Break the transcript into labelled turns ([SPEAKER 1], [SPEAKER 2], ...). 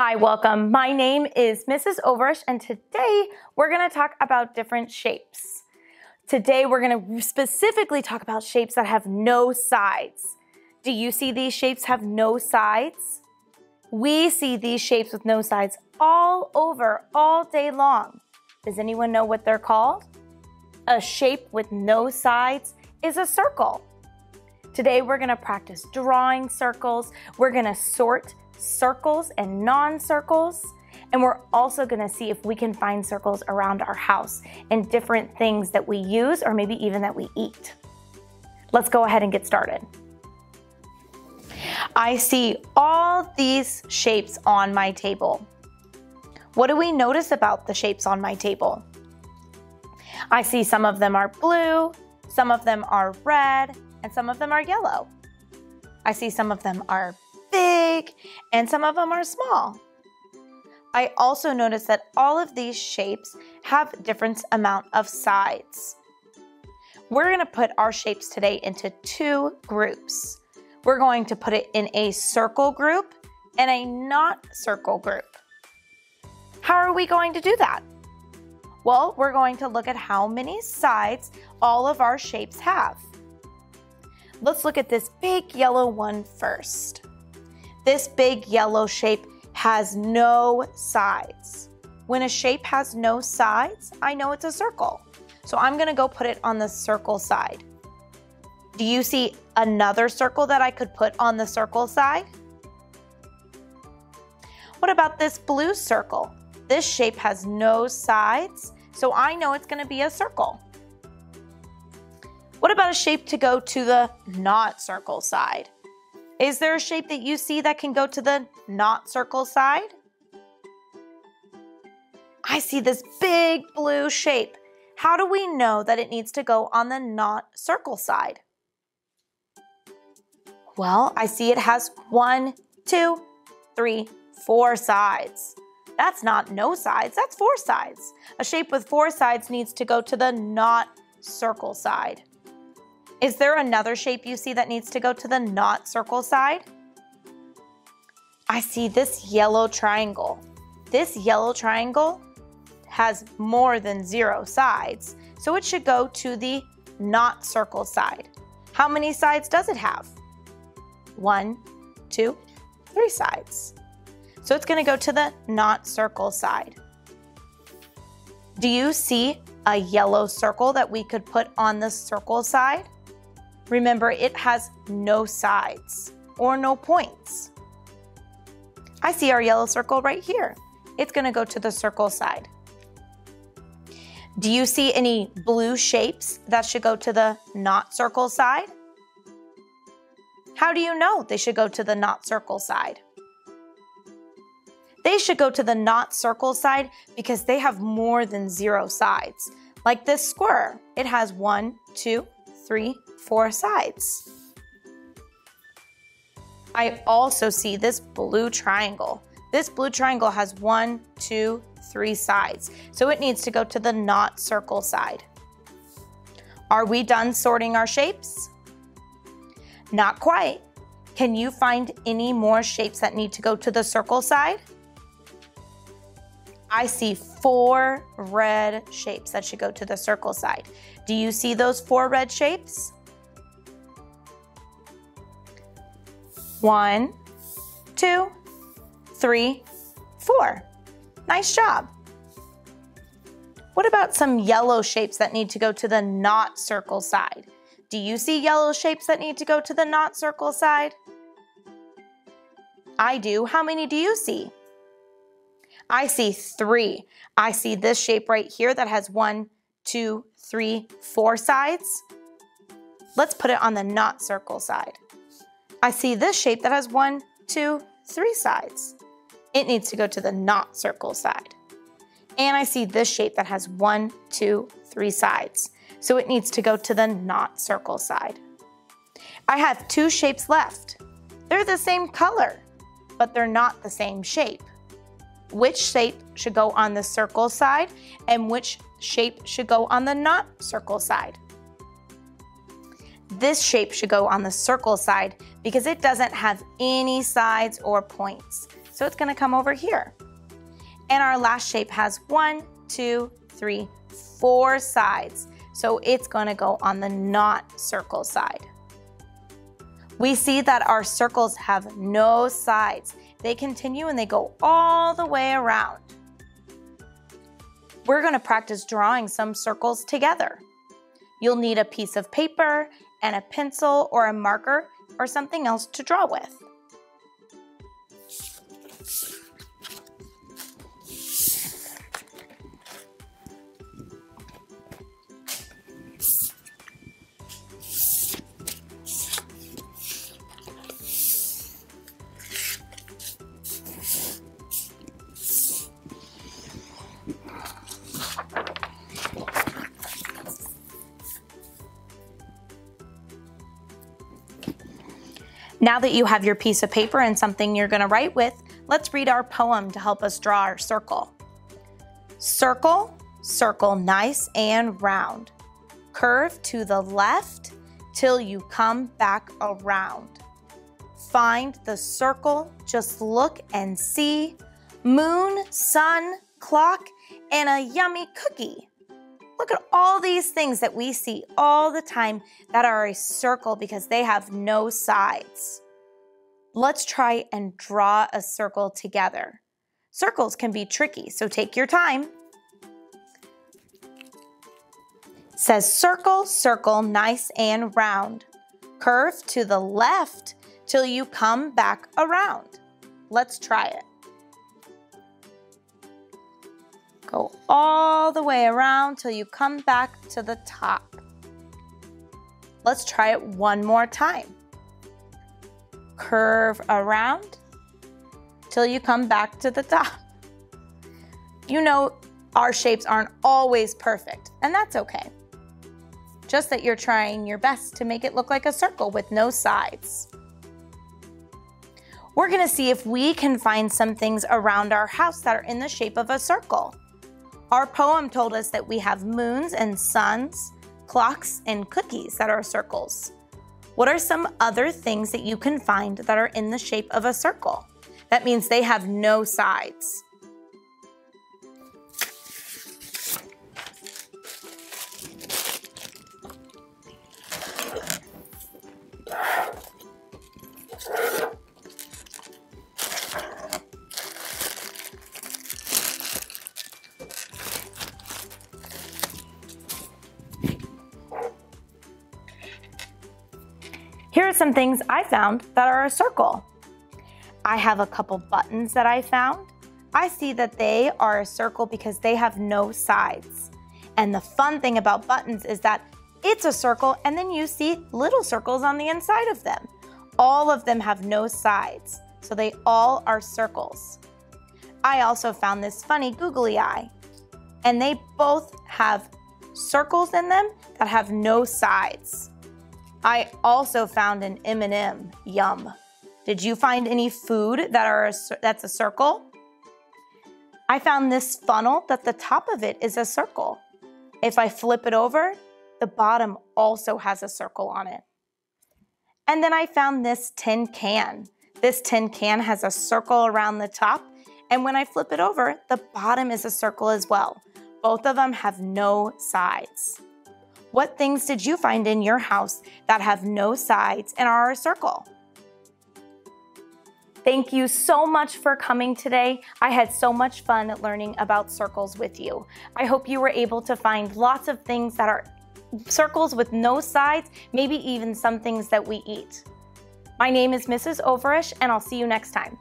[SPEAKER 1] Hi, welcome. My name is Mrs. Overish, and today we're going to talk about different shapes. Today we're going to specifically talk about shapes that have no sides. Do you see these shapes have no sides? We see these shapes with no sides all over, all day long. Does anyone know what they're called? A shape with no sides is a circle. Today we're going to practice drawing circles. We're going to sort circles and non-circles, and we're also going to see if we can find circles around our house and different things that we use or maybe even that we eat. Let's go ahead and get started. I see all these shapes on my table. What do we notice about the shapes on my table? I see some of them are blue, some of them are red, and some of them are yellow. I see some of them are big and some of them are small. I also notice that all of these shapes have different amount of sides. We're going to put our shapes today into two groups. We're going to put it in a circle group and a not circle group. How are we going to do that? Well, we're going to look at how many sides all of our shapes have. Let's look at this big yellow one first. This big yellow shape has no sides. When a shape has no sides, I know it's a circle. So I'm going to go put it on the circle side. Do you see another circle that I could put on the circle side? What about this blue circle? This shape has no sides, so I know it's going to be a circle. What about a shape to go to the not circle side? Is there a shape that you see that can go to the not circle side? I see this big blue shape. How do we know that it needs to go on the not circle side? Well, I see it has 1, 2, 3, 4 sides. That's not no sides, that's 4 sides. A shape with 4 sides needs to go to the not circle side. Is there another shape you see that needs to go to the not circle side? I see this yellow triangle. This yellow triangle has more than 0 sides, so it should go to the not circle side. How many sides does it have? 1, 2, 3 sides. So it's going to go to the not circle side. Do you see a yellow circle that we could put on the circle side? Remember, it has no sides or no points. I see our yellow circle right here. It's going to go to the circle side. Do you see any blue shapes that should go to the not circle side? How do you know they should go to the not circle side? They should go to the not circle side because they have more than 0 sides. Like this square, it has 1, 2, 3, 4 sides. I also see this blue triangle. This blue triangle has 1, 2, 3 sides, so it needs to go to the not circle side. Are we done sorting our shapes? Not quite. Can you find any more shapes that need to go to the circle side? I see 4 red shapes that should go to the circle side. Do you see those 4 red shapes? 1, 2, 3, 4. Nice job. What about some yellow shapes that need to go to the not circle side? Do you see yellow shapes that need to go to the not circle side? I do. How many do you see? I see 3. I see this shape right here that has 1, 2, 3, 4 sides. Let's put it on the not circle side. I see this shape that has 1, 2, 3 sides. It needs to go to the not circle side. And I see this shape that has 1, 2, 3 sides. So it needs to go to the not circle side. I have 2 shapes left. They're the same color, but they're not the same shape. Which shape should go on the circle side and which shape should go on the not circle side? This shape should go on the circle side because it doesn't have any sides or points. so it's gonna come over here. And our last shape has 1, 2, 3, 4 sides, so it's gonna go on the not circle side. We see that our circles have no sides. They continue and they go all the way around. We're gonna practice drawing some circles together. You'll need a piece of paper and a pencil or a marker or something else to draw with. Now that you have your piece of paper and something you're going to write with, let's read our poem to help us draw our circle. Circle, circle nice and round. Curve to the left till you come back around. Find the circle, just look and see. Moon, sun, clock, and a yummy cookie. Look at all these things that we see all the time that are a circle because they have no sides. Let's try and draw a circle together. Circles can be tricky, so take your time. It says circle, circle, nice and round. Curve to the left till you come back around. Let's try it. Go all the way around till you come back to the top. Let's try it one more time. Curve around till you come back to the top. You know, our shapes aren't always perfect, and that's okay. Just that you're trying your best to make it look like a circle with no sides. We're gonna see if we can find some things around our house that are in the shape of a circle. Our poem told us that we have moons and suns, clocks, and cookies that are circles. What are some other things that you can find that are in the shape of a circle? That means they have no sides. Here are some things I found that are a circle. I have a couple buttons that I found. I see that they are a circle because they have no sides. And the fun thing about buttons is that it's a circle and then you see little circles on the inside of them. All of them have no sides, so they all are circles. I also found this funny googly eye, and they both have circles in them that have no sides. I also found an M&M, yum. Did you find any food that's a circle? I found this funnel that the top of it is a circle. If I flip it over, the bottom also has a circle on it. And then I found this tin can. This tin can has a circle around the top, and when I flip it over, the bottom is a circle as well. Both of them have no sides. What things did you find in your house that have no sides and are a circle? Thank you so much for coming today. I had so much fun learning about circles with you. I hope you were able to find lots of things that are circles with no sides, maybe even some things that we eat. My name is Mrs. Overish, and I'll see you next time.